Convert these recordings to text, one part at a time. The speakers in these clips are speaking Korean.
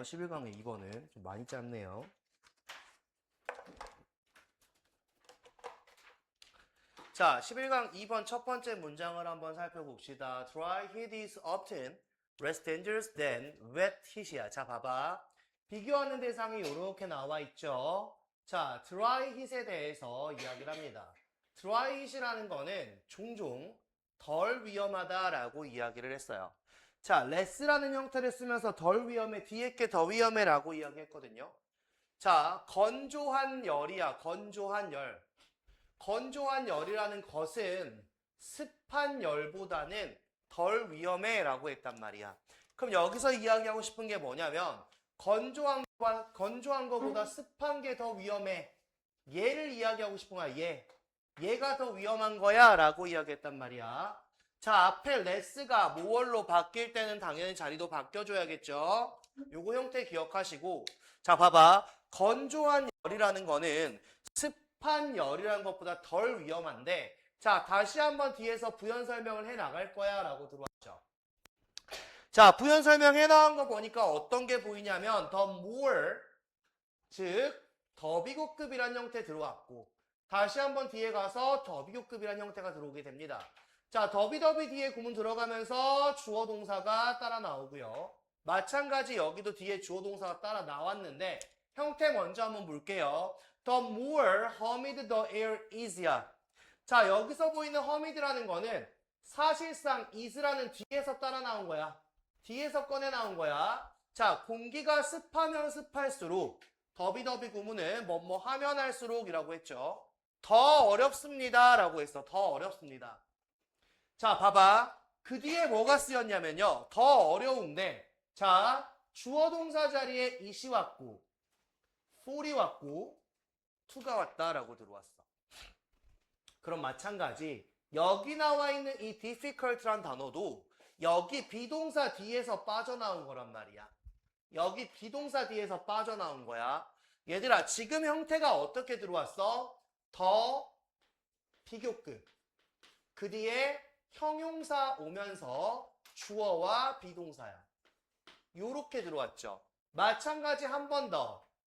11강의 2번은 좀 많이 짧네요. 자, 11강 2번 첫 번째 문장을 한번 살펴봅시다. Dry heat is often less dangerous than wet heat이야. 자, 봐봐. 비교하는 대상이 이렇게 나와 있죠. 자, dry heat에 대해서 이야기를 합니다. dry heat이라는 거는 종종 덜 위험하다라고 이야기를 했어요. 자, less라는 형태를 쓰면서 덜 위험해, 뒤에 게 더 위험해라고 이야기했거든요. 자, 건조한 열이야. 건조한 열. 건조한 열이라는 것은 습한 열보다는 덜 위험해 라고 했단 말이야. 그럼 여기서 이야기하고 싶은 게 뭐냐면 건조한 거보다 습한 게 더 위험해. 얘를 이야기하고 싶은 거야. 얘가 더 위험한 거야 라고 이야기했단 말이야. 자, 앞에 레스가 모월로 바뀔 때는 당연히 자리도 바뀌어줘야겠죠. 요거 형태 기억하시고, 자, 봐봐. 건조한 열이라는 거는 습한 열이라는 것보다 덜 위험한데, 자, 다시 한번 뒤에서 부연 설명을 해 나갈 거야 라고 들어왔죠. 자, 부연 설명해 나간 거 보니까 어떤 게 보이냐면 the more, 즉 더 비교급이란 형태 들어왔고, 다시 한번 뒤에 가서 더 비교급이란 형태가 들어오게 됩니다. 자, 더비더비 뒤에 구문 들어가면서 주어 동사가 따라 나오고요. 마찬가지 여기도 뒤에 주어 동사가 따라 나왔는데 형태 먼저 한번 볼게요. The more humid the air is야. 자, 여기서 보이는 humid라는 거는 사실상 is라는 뒤에서 따라 나온 거야. 뒤에서 꺼내 나온 거야. 자, 공기가 습하면 습할수록 더비더비 구문은 뭐뭐 하면 할수록이라고 했죠. 더 어렵습니다 라고 했어. 더 어렵습니다. 자, 봐봐. 그 뒤에 뭐가 쓰였냐면요. 더 어려운데, 자, 주어 동사 자리에 is이 왔고, for이 왔고, to가 왔다라고 들어왔어. 그럼 마찬가지, 여기 나와 있는 이 difficult란 단어도 여기 비동사 뒤에서 빠져나온 거란 말이야. 여기 비동사 뒤에서 빠져나온 거야. 얘들아, 지금 형태가 어떻게 들어왔어? 더 비교급. 그 뒤에 형용사 오면서 주어와 비동사야. 요렇게 들어왔죠. 마찬가지 한 번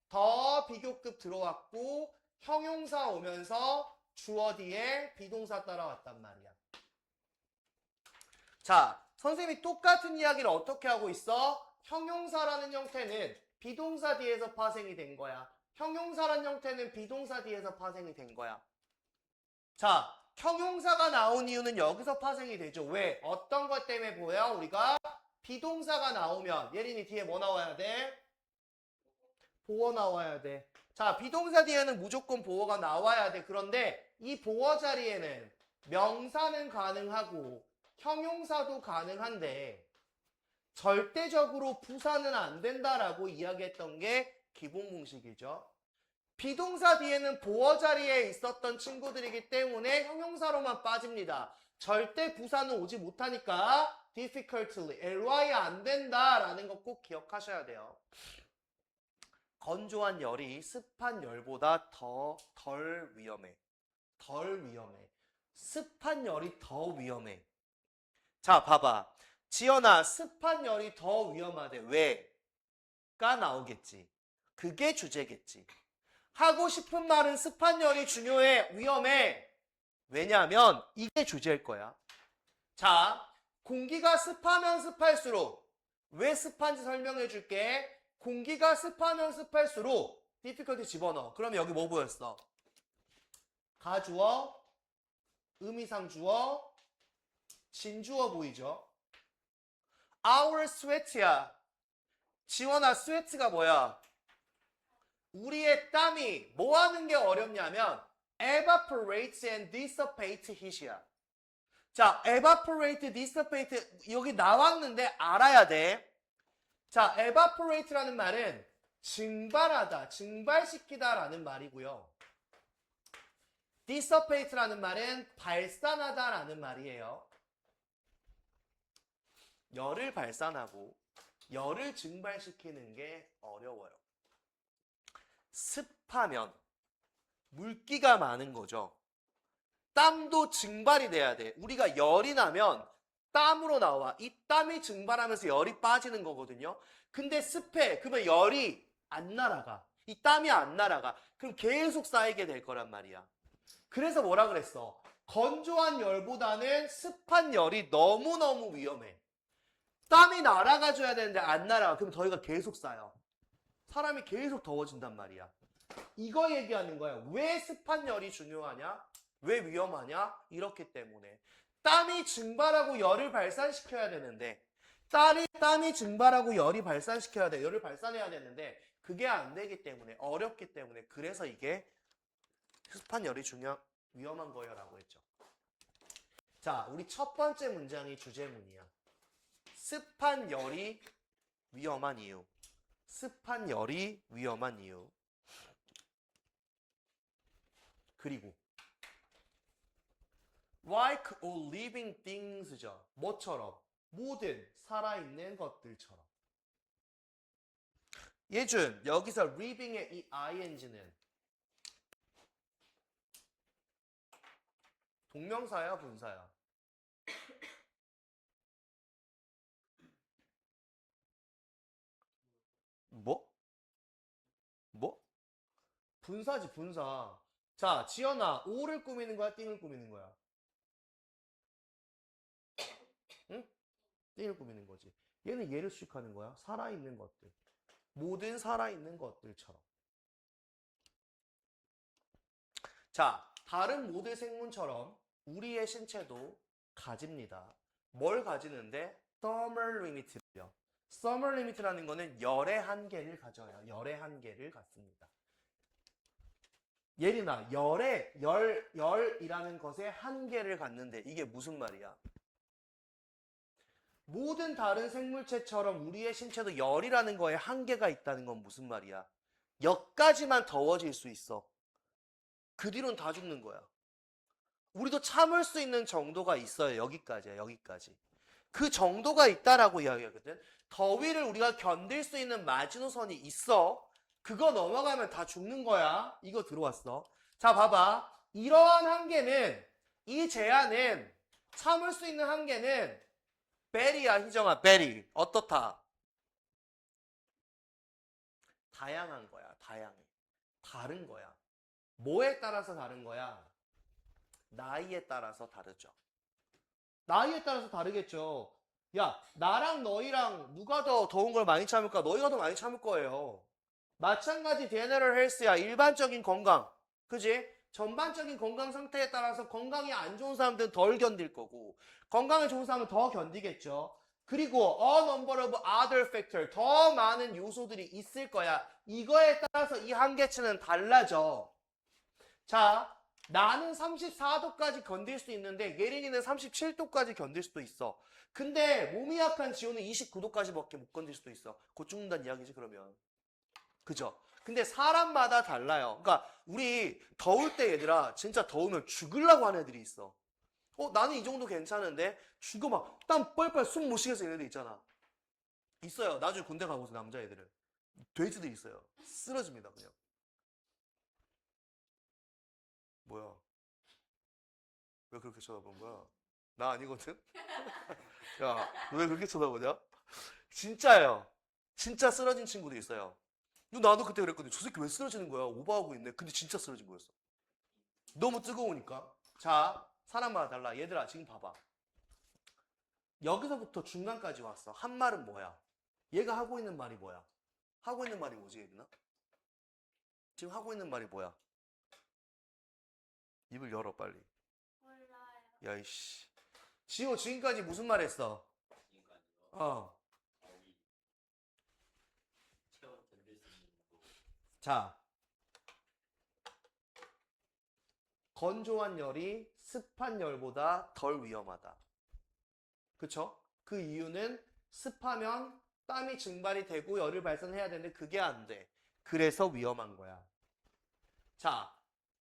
더 비교급 들어왔고 형용사 오면서 주어 뒤에 비동사 따라왔단 말이야. 자, 선생님이 똑같은 이야기를 어떻게 하고 있어? 형용사라는 형태는 비동사 뒤에서 파생이 된 거야. 형용사라는 형태는 비동사 뒤에서 파생이 된 거야. 자, 형용사가 나온 이유는 여기서 파생이 되죠. 왜? 어떤 것 때문에 보여? 우리가 비동사가 나오면 예린이 뒤에 뭐 나와야 돼? 보어 나와야 돼. 자, 비동사 뒤에는 무조건 보어가 나와야 돼. 그런데 이 보어 자리에는 명사는 가능하고 형용사도 가능한데 절대적으로 부사는 안 된다라고 이야기했던 게 기본 공식이죠. 비동사 뒤에는 보어 자리에 있었던 친구들이기 때문에 형용사로만 빠집니다. 절대 부사는 오지 못하니까 difficultly, ly 안 된다라는 거 꼭 기억하셔야 돼요. 건조한 열이 습한 열보다 덜 위험해. 덜 위험해. 습한 열이 더 위험해. 자, 봐봐. 지연아, 습한 열이 더 위험하대. 왜가 나오겠지. 그게 주제겠지. 하고 싶은 말은 습한 열이 중요해, 위험해. 왜냐하면 이게 주제일 거야. 자, 공기가 습하면 습할수록 왜 습한지 설명해 줄게. 공기가 습하면 습할수록 difficulty 집어넣어. 그럼 여기 뭐 보였어? 가주어, 의미상주어, 진주어 보이죠? Our sweat야. 지원아, sweat가 뭐야? 우리의 땀이 뭐 하는 게 어렵냐면 evaporates and dissipate heat이야. 자, evaporate, dissipate 여기 나왔는데 알아야 돼. 자, evaporate라는 말은 증발하다, 증발시키다 라는 말이고요. dissipate라는 말은 발산하다 라는 말이에요. 열을 발산하고 열을 증발시키는 게 어려워요. 습하면 물기가 많은 거죠. 땀도 증발이 돼야 돼. 우리가 열이 나면 땀으로 나와. 이 땀이 증발하면서 열이 빠지는 거거든요. 근데 습해. 그러면 열이 안 날아가. 이 땀이 안 날아가. 그럼 계속 쌓이게 될 거란 말이야. 그래서 뭐라 그랬어? 건조한 열보다는 습한 열이 너무너무 위험해. 땀이 날아가줘야 되는데 안 날아가. 그럼 더위가 계속 쌓여. 사람이 계속 더워진단 말이야. 이거 얘기하는 거야. 왜 습한 열이 중요하냐? 왜 위험하냐? 이렇기 때문에. 땀이 증발하고 열을 발산시켜야 되는데, 땀이 증발하고 열이 발산시켜야 돼. 열을 발산해야 되는데, 그게 안 되기 때문에, 어렵기 때문에, 그래서 이게 습한 열이 위험한 거예요. 라고 했죠. 자, 우리 첫 번째 문장이 주제문이야. 습한 열이 위험한 이유. 습한 열이 위험한 이유. 그리고 like all living things죠. 뭐처럼? 모든 살아있는 것들처럼. 예준, 여기서 living의 이 ing는 동명사야, 분사야? 뭐? 뭐? 분사지, 분사. 자, 지연아, 오를 꾸미는 거야, 띵을 꾸미는 거야? 응? 띵을 꾸미는 거지. 얘는 얘를 수식하는 거야. 살아있는 것들. 모든 살아있는 것들처럼. 자, 다른 모든 생물처럼 우리의 신체도 가집니다. 뭘 가지는데? Thermal limit요. Thermal limit라는 거는 열의 한계를 가져요. 열의 한계를 갖습니다. 예린아, 열이라는 것에 한계를 갖는데 이게 무슨 말이야? 모든 다른 생물체처럼 우리의 신체도 열이라는 거에 한계가 있다는 건 무슨 말이야? 여기까지만 더워질 수 있어. 그 뒤로는 다 죽는 거야. 우리도 참을 수 있는 정도가 있어요. 여기까지야, 여기까지. 그 정도가 있다라고 이야기하거든. 더위를 우리가 견딜 수 있는 마지노선이 있어. 그거 넘어가면 다 죽는 거야. 이거 들어왔어. 자, 봐봐. 이러한 한계는, 이 제한은, 참을 수 있는 한계는 베리야, 희정아, 베리. 어떻다? 다양한 거야, 다양해. 다른 거야. 뭐에 따라서 다른 거야? 나이에 따라서 다르죠. 나이에 따라서 다르겠죠. 야, 나랑 너희랑 누가 더 더운 걸 많이 참을까? 너희가 더 많이 참을 거예요. 마찬가지 제너럴 헬스야. 일반적인 건강. 그지? 전반적인 건강 상태에 따라서 건강이 안 좋은 사람들은 덜 견딜 거고 건강이 좋은 사람은 더 견디겠죠. 그리고 a number of other factor 더 많은 요소들이 있을 거야. 이거에 따라서 이 한계치는 달라져. 자, 나는 34도까지 견딜 수 있는데 예린이는 37도까지 견딜 수도 있어. 근데 몸이 약한 지호는 29도까지밖에 못 견딜 수도 있어. 곧 죽는다는 이야기지 그러면. 그죠? 근데 사람마다 달라요. 그러니까 우리 더울 때 얘들아 진짜 더우면 죽으려고 하는 애들이 있어. 나는 이 정도 괜찮은데 죽어 막 땀 뻘뻘 숨 못 쉬겠어 이런 애들 있잖아. 있어요. 나중에 군대 가고서 남자애들은. 돼지들 있어요. 쓰러집니다 그냥. 뭐야? 왜 그렇게 쳐다본 거야? 나 아니거든? 야, 너 왜 그렇게 쳐다보냐? 진짜예요. 진짜 쓰러진 친구도 있어요. 나도 그때 그랬거든. 저 새끼 왜 쓰러지는 거야? 오버하고 있네. 근데 진짜 쓰러진 거였어. 너무 뜨거우니까. 자, 사람마다 달라. 얘들아, 지금 봐봐. 여기서부터 중간까지 왔어. 한 말은 뭐야? 얘가 하고 있는 말이 뭐야? 하고 있는 말이 뭐지, 얘들아? 지금 하고 있는 말이 뭐야? 입을 열어, 빨리. 몰라요. 야, 이씨. 지호, 지금까지 무슨 말 했어? 어. 자, 건조한 열이 습한 열보다 덜 위험하다. 그쵸? 그 이유는 습하면 땀이 증발이 되고 열을 발산해야 되는데 그게 안 돼. 그래서 위험한 거야. 자,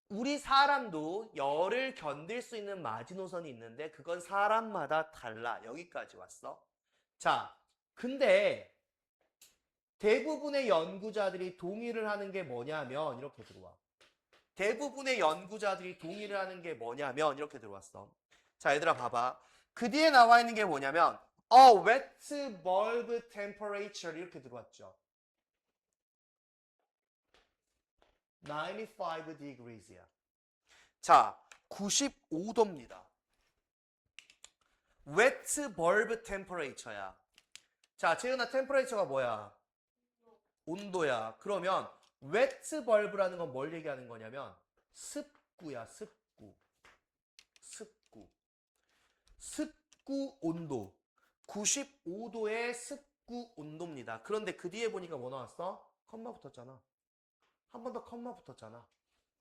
우리 사람도 열을 견딜 수 있는 마지노선이 있는데 그건 사람마다 달라. 여기까지 왔어. 자, 근데 대부분의 연구자들이 동의를 하는 게 뭐냐면 이렇게 들어와. 대부분의 연구자들이 동의를 하는 게 뭐냐면 이렇게 들어왔어. 자, 얘들아 봐봐. 그 뒤에 나와 있는 게 뭐냐면 a wet bulb temperature 이렇게 들어왔죠. 95 degrees야. 자, 95도입니다. wet bulb temperature야. 자, 재은아 temperature가 뭐야? 온도야. 그러면 wet bulb라는 건 뭘 얘기하는 거냐면 습구야, 습구. 습구. 습구 온도. 95도의 습구 온도입니다. 그런데 그 뒤에 보니까 뭐 나왔어? 컴마 붙었잖아. 한 번 더 컴마 붙었잖아.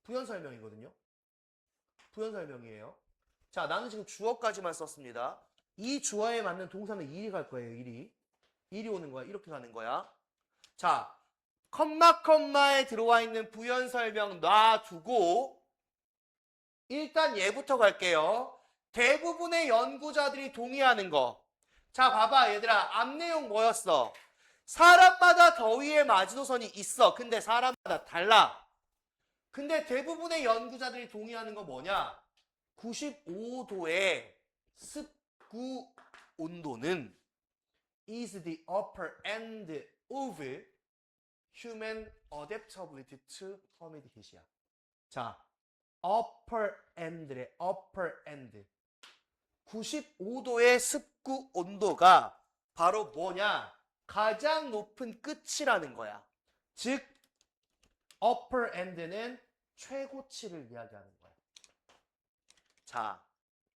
부연 설명이거든요. 부연 설명이에요. 자, 나는 지금 주어까지만 썼습니다. 이 주어에 맞는 동사는 일이 갈 거예요, 일이. 일이 오는 거야, 이렇게 가는 거야. 자, 컴마에 들어와 있는 부연 설명 놔두고 일단 얘부터 갈게요. 대부분의 연구자들이 동의하는 거. 자, 봐봐 얘들아. 앞 내용 뭐였어? 사람마다 더위의 마지노선이 있어. 근데 사람마다 달라. 근데 대부분의 연구자들이 동의하는 거 뭐냐? 95도의 습구 온도는 is the upper end of human adaptability to humid heat이야. 자, upper end래, upper end. 95도의 습구 온도가 바로 뭐냐? 가장 높은 끝이라는 거야. 즉, upper end는 최고치를 이야기하는 거야. 자,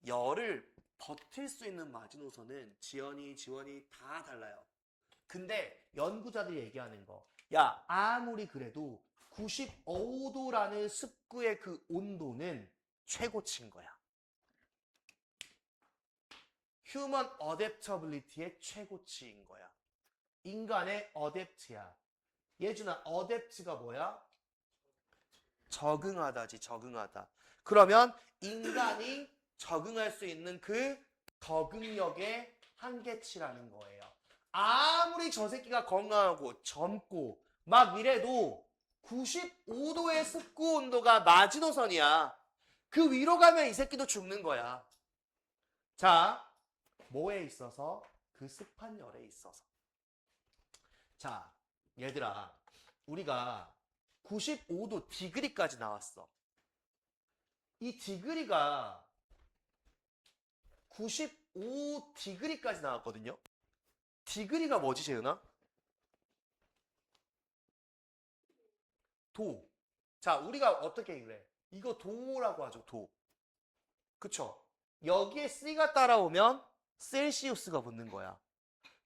열을 버틸 수 있는 마지노선은 지연이, 지원이 다 달라요. 근데 연구자들이 얘기하는 거, 야, 아무리 그래도 95도라는 습구의 그 온도는 최고치인 거야. Human adaptability의 최고치인 거야. 인간의 adapt야. 예준아, adapt가 뭐야? 적응하다지, 적응하다. 그러면 인간이 적응할 수 있는 그 적응력의 한계치라는 거예요. 아무리 저 새끼가 건강하고 젊고 막 이래도 95도의 습구 온도가 마지노선이야. 그 위로 가면 이 새끼도 죽는 거야. 자, 뭐에 있어서? 그 습한 열에 있어서. 자, 얘들아, 우리가 95도 디그리까지 나왔어. 이 디그리가 95 디그리까지 나왔거든요. 디그리가 뭐지, 재은아? 도. 자, 우리가 어떻게 그래? 이거 도라고 하죠, 도. 그쵸? 여기에 C가 따라오면 셀시우스가 붙는 거야.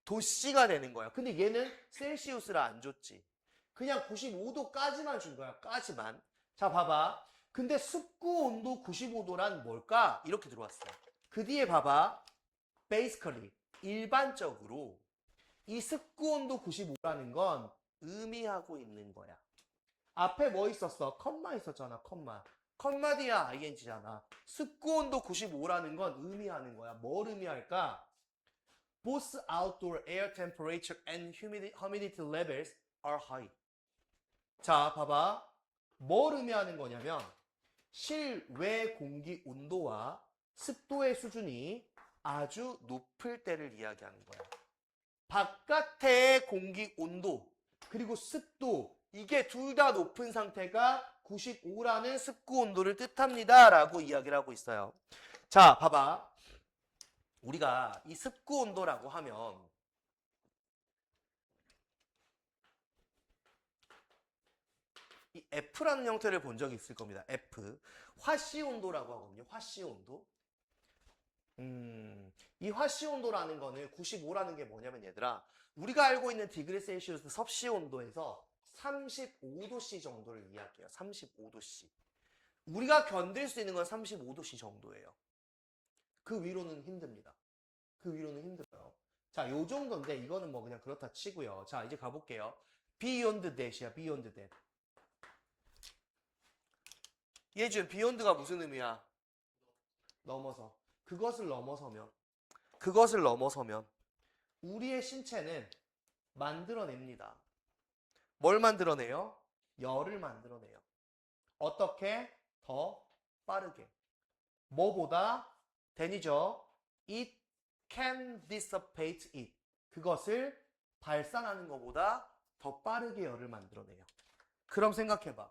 도씨가 되는 거야. 근데 얘는 셀시우스를 안 줬지. 그냥 95도까지만 준 거야. 까지만. 자, 봐봐. 근데 습구 온도 95도란 뭘까? 이렇게 들어왔어. 그 뒤에 봐봐. basically, 일반적으로 이 습구 온도 95라는 건 의미하고 있는 거야. 앞에 뭐 있었어? 컴마 있었잖아, 컴마. 컴마 뒤에 ing잖아. 습구 온도 95라는 건 의미하는 거야. 뭘 의미할까? Both outdoor air temperature and humidity levels are high. 자, 봐봐. 뭘 의미하는 거냐면 실외 공기 온도와 습도의 수준이 아주 높을 때를 이야기하는 거야. 바깥의 공기 온도 그리고 습도 이게 둘 다 높은 상태가 95라는 습구 온도를 뜻합니다 라고 이야기를 하고 있어요. 자, 봐봐. 우리가 이 습구 온도라고 하면 이 F라는 형태를 본 적이 있을 겁니다. F. 화씨 온도라고 하거든요. 화씨 온도. 이 화씨 온도라는 거는 95라는 게 뭐냐면 얘들아, 우리가 알고 있는 디그리 셀시우스 섭씨 온도에서 35도씨 정도를 이야기해요. 35도씨. 우리가 견딜 수 있는 건 35도씨 정도예요. 그 위로는 힘듭니다. 그 위로는 힘들어요. 자, 요 정도인데 이거는 뭐 그냥 그렇다 치고요. 자, 이제 가볼게요. Beyond that이야. Beyond that. 예준, Beyond가 무슨 의미야? 넘어서. 그것을 넘어서면 우리의 신체는 만들어냅니다. 뭘 만들어내요? 열을 만들어내요. 어떻게? 더 빠르게. 뭐보다? than이죠. it can dissipate it. 그것을 발산하는 것보다 더 빠르게 열을 만들어내요. 그럼 생각해봐.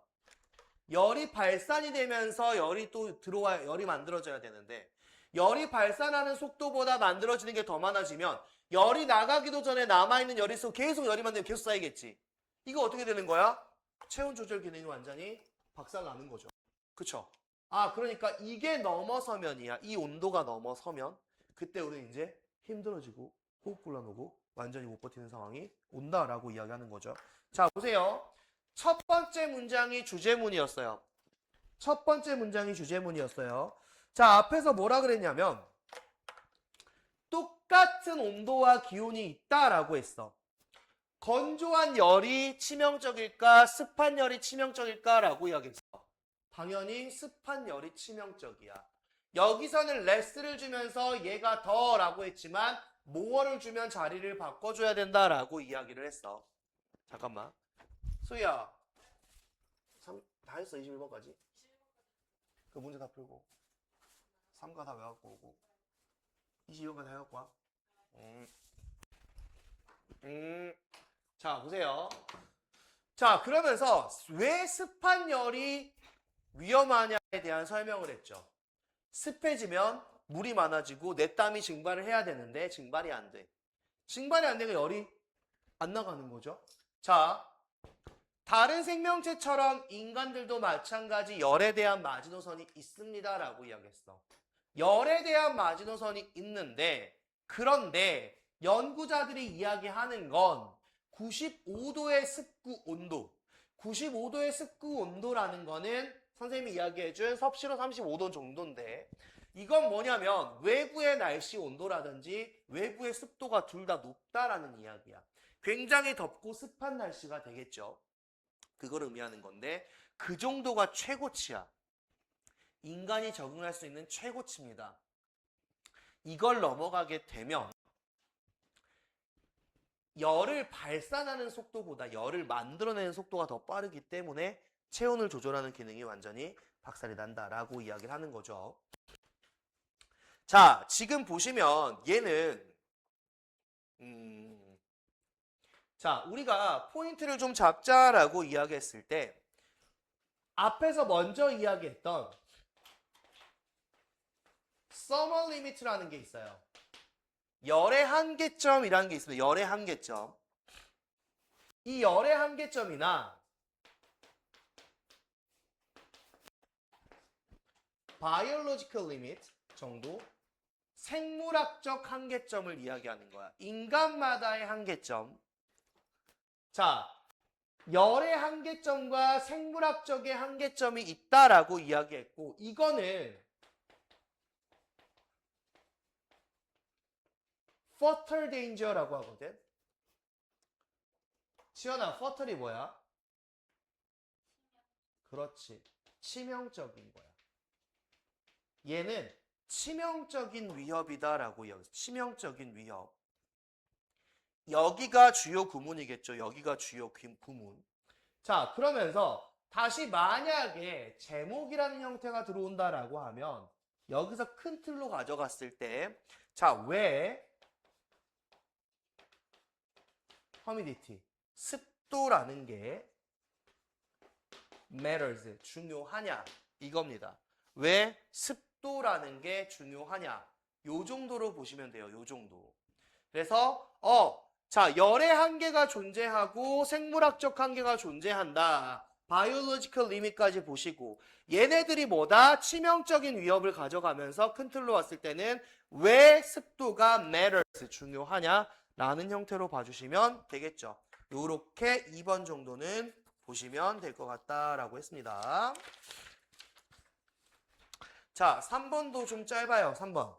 열이 발산이 되면서 열이 또 들어와야 열이 만들어져야 되는데 열이 발산하는 속도보다 만들어지는 게 더 많아지면 열이 나가기도 전에 남아있는 열이 있어 계속 열이 만들면 계속 쌓이겠지. 이거 어떻게 되는 거야? 체온 조절 기능이 완전히 박살나는 거죠. 그쵸? 그러니까 이게 넘어서면이야. 이 온도가 넘어서면 그때 우리는 이제 힘들어지고 호흡 곤란오고 완전히 못 버티는 상황이 온다라고 이야기하는 거죠. 자, 보세요. 첫 번째 문장이 주제문이었어요. 첫 번째 문장이 주제문이었어요. 자, 앞에서 뭐라 그랬냐면 똑같은 온도와 기온이 있다라고 했어. 건조한 열이 치명적일까? 습한 열이 치명적일까라고 이야기했어. 당연히 습한 열이 치명적이야. 여기서는 레스를 주면서 얘가 더라고 했지만 more를 주면 자리를 바꿔줘야 된다라고 이야기를 했어. 잠깐만. 수희야. 다 했어, 21번까지? 그 문제 다 풀고. 3가 다 외워갖고 오고. 22번까지 다 해갖고 와. 자, 보세요. 자, 그러면서 왜 습한 열이 위험하냐에 대한 설명을 했죠. 습해지면 물이 많아지고 내 땀이 증발을 해야 되는데 증발이 안 돼. 증발이 안 되니까 열이 안 나가는 거죠. 자, 다른 생명체처럼 인간들도 마찬가지 열에 대한 마지노선이 있습니다라고 이야기했어. 열에 대한 마지노선이 있는데 그런데 연구자들이 이야기하는 건 95도의 습구 온도. 95도의 습구 온도라는 거는 선생님이 이야기해준 섭씨로 35도 정도인데 이건 뭐냐면 외부의 날씨 온도라든지 외부의 습도가 둘 다 높다라는 이야기야. 굉장히 덥고 습한 날씨가 되겠죠. 그걸 의미하는 건데 그 정도가 최고치야. 인간이 적응할 수 있는 최고치입니다. 이걸 넘어가게 되면 열을 발산하는 속도보다 열을 만들어내는 속도가 더 빠르기 때문에 체온을 조절하는 기능이 완전히 박살이 난다라고 이야기를 하는 거죠. 자, 지금 보시면 얘는 자, 우리가 포인트를 좀 잡자라고 이야기했을 때 앞에서 먼저 이야기했던 서머 리미트라는 게 있어요. 열의 한계점이라는 게 있습니다. 열의 한계점. 이 열의 한계점이나 biological limit 정도 생물학적 한계점을 이야기하는 거야. 인간마다의 한계점. 자, 열의 한계점과 생물학적의 한계점이 있다라고 이야기했고 이거는 fatal danger라고 하거든. 지연아, fatal이 뭐야? 그렇지. 치명적인 거야. 얘는 치명적인 위협이다라고 이야기했어. 치명적인 위협. 여기가 주요 구문이겠죠. 여기가 주요 구문. 자, 그러면서 다시 만약에 제목이라는 형태가 들어온다라고 하면 여기서 큰 틀로 가져갔을 때 자, 왜 humidity, 습도라는 게 matters, 중요하냐 이겁니다. 왜 습도라는 게 중요하냐 요 정도로 보시면 돼요. 요 정도. 그래서 자, 열의 한계가 존재하고 생물학적 한계가 존재한다. biological limit까지 보시고 얘네들이 뭐다? 치명적인 위협을 가져가면서 큰 틀로 왔을 때는 왜 습도가 matters, 중요하냐 라는 형태로 봐주시면 되겠죠. 요렇게 2번 정도는 보시면 될 것 같다라고 했습니다. 자, 3번도 좀 짧아요. 3번.